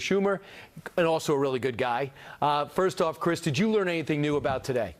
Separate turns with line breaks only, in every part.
Shumer, and also a really good guy. First off, Chris, did you learn anything new about today?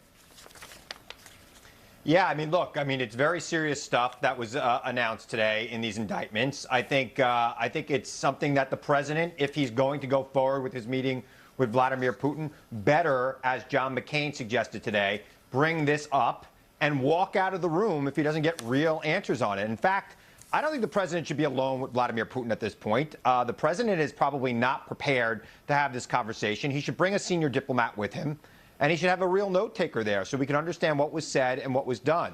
Yeah, look, it's very serious stuff that was announced today in these indictments. I think it's something that the president, if he's going to go forward with his meeting with Vladimir Putin, better, as John McCain suggested today, bring this up and walk out of the room if he doesn't get real answers on it. In fact, I don't think the president should be alone with Vladimir Putin at this point. The president is probably not prepared to have this conversation. He should bring a senior diplomat with him, and he should have a real note taker there so we can understand what was said and what was done.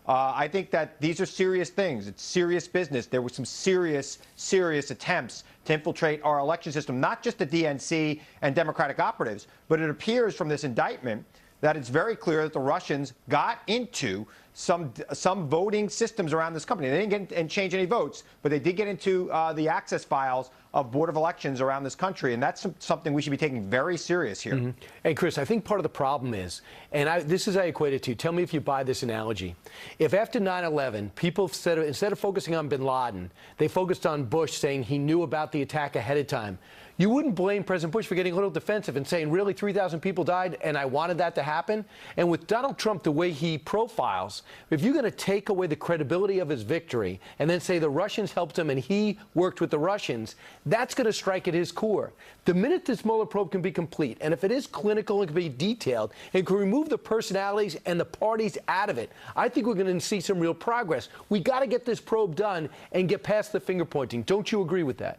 I think that these are serious things. It's serious business. There were some serious attempts to infiltrate our election system, not just the DNC and Democratic operatives, but it appears from this indictment that it's very clear that the Russians got into some voting systems around this company. They didn't get and change any votes, but they did get into the access files of Board of Elections around this country, and that's something we should be taking very serious here.
Mm-hmm. Hey, Chris, I think part of the problem is, and this is how I equate it to you, tell me if you buy this analogy. If after 9/11, people, instead of focusing on bin Laden, they focused on Bush saying he knew about the attack ahead of time, you wouldn't blame President Bush for getting a little defensive and saying, really, 3,000 people died and I wanted that to happen? And with Donald Trump, the way he profiles, if you're going to take away the credibility of his victory and then say the Russians helped him and he worked with the Russians, that's going to strike at his core. The minute this Mueller probe can be complete, and if it is clinical and can be detailed, and can remove the personalities and the parties out of it, I think we're going to see some real progress. We got to get this probe done and get past the finger pointing. Don't you agree with that?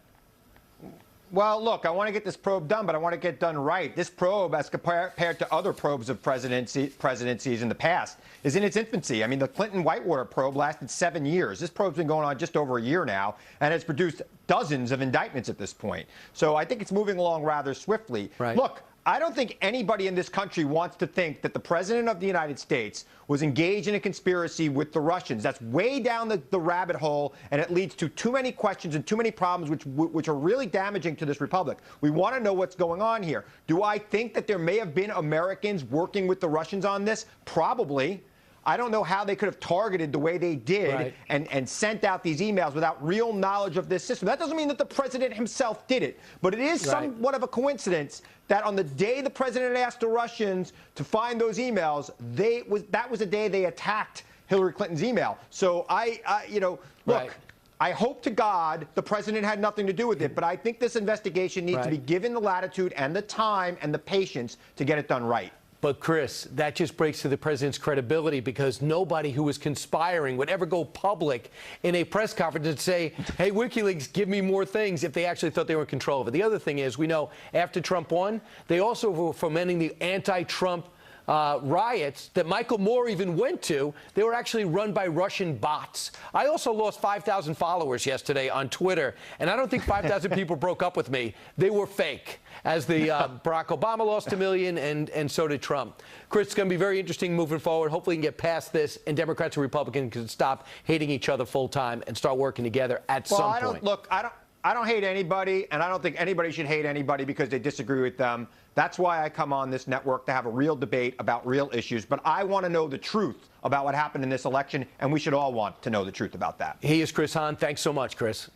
Well, look, I want to get this probe done, but I want to get it done right. This probe, as compared to other probes of presidencies in the past, is in its infancy. The Clinton Whitewater probe lasted 7 years. This probe's been going on just over a year now, and it's produced dozens of indictments at this point. So I think it's moving along rather swiftly.
Right.
Look, I don't think anybody in this country wants to think that the President of the United States was engaged in a conspiracy with the Russians. That's way down the rabbit hole, and it leads to too many questions and too many problems which are really damaging to this republic. We want to know what's going on here. Do I think that there may have been Americans working with the Russians on this? Probably. I don't know how they could have targeted the way they did,
right,
and sent out these emails without real knowledge of this system. That doesn't mean that the president himself did it, but it is
right,
somewhat of a coincidence that on the day the president asked the Russians to find those emails, that was the day they attacked Hillary Clinton's email. So look,
right,
I hope to God the president had nothing to do with it, but I think this investigation needs to be given the latitude and the time and the patience to get it done right.
But, Chris, that just breaks to the president's credibility, because nobody who was conspiring would ever go public in a press conference and say, hey, WikiLeaks, give me more things, if they actually thought they were in control of it. The other thing is, we know after Trump won, they also were fomenting the anti-Trump riots that Michael Moore even went to. They were actually run by Russian bots. I also lost 5,000 followers yesterday on Twitter, and I don't think 5,000 people broke up with me. They were fake, as the Barack Obama lost 1 million, and so did Trump. Chris, it's going to be very interesting moving forward. Hopefully we can get past this, and Democrats and Republicans can stop hating each other full time and start working together at some point.
Look, I don't hate anybody, and I don't think anybody should hate anybody because they disagree with them. That's why I come on this network, to have a real debate about real issues. But I want to know the truth about what happened in this election, and we should all want to know the truth about that.
He is Chris Hahn. Thanks so much, Chris.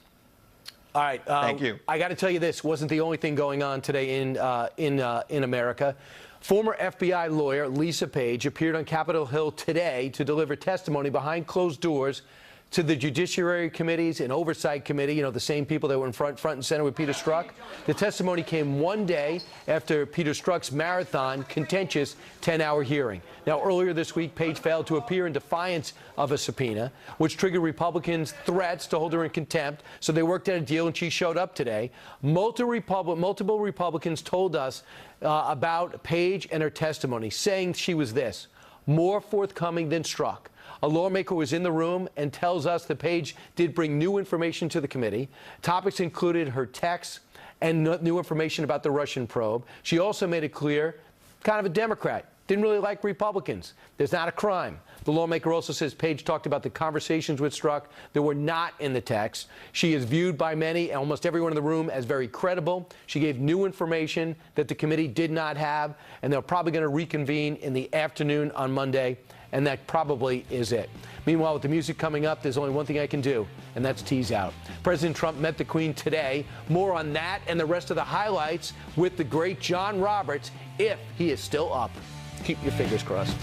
All right.
Thank you.
I got to tell you, this wasn't the only thing going on today in America. Former FBI lawyer Lisa Page appeared on Capitol Hill today to deliver testimony behind closed doors to the Judiciary Committees and Oversight Committee, the same people that were in front and center with Peter Strzok. The testimony came one day after Peter Strzok's marathon, contentious 10-hour hearing. Now, earlier this week, Page failed to appear in defiance of a subpoena, which triggered Republicans' threats to hold her in contempt, so they worked out a deal, and she showed up today. Multiple Republicans told us about Page and her testimony, saying she was this: more forthcoming than Strzok. A lawmaker was in the room and tells us that Page did bring new information to the committee. Topics included her texts and new information about the Russian probe. She also made it clear, kind of a Democrat, didn't really like Republicans. There's not a crime. The lawmaker also says Page talked about the conversations with Strzok that were not in the text. She is viewed by many, almost everyone in the room, as very credible. She gave new information that the committee did not have, and they're probably going to reconvene in the afternoon on Monday, and that probably is it. Meanwhile, with the music coming up, there's only one thing I can do, and that's tease out. President Trump met the Queen today. More on that and the rest of the highlights with the great John Roberts, if he is still up. Keep your fingers crossed.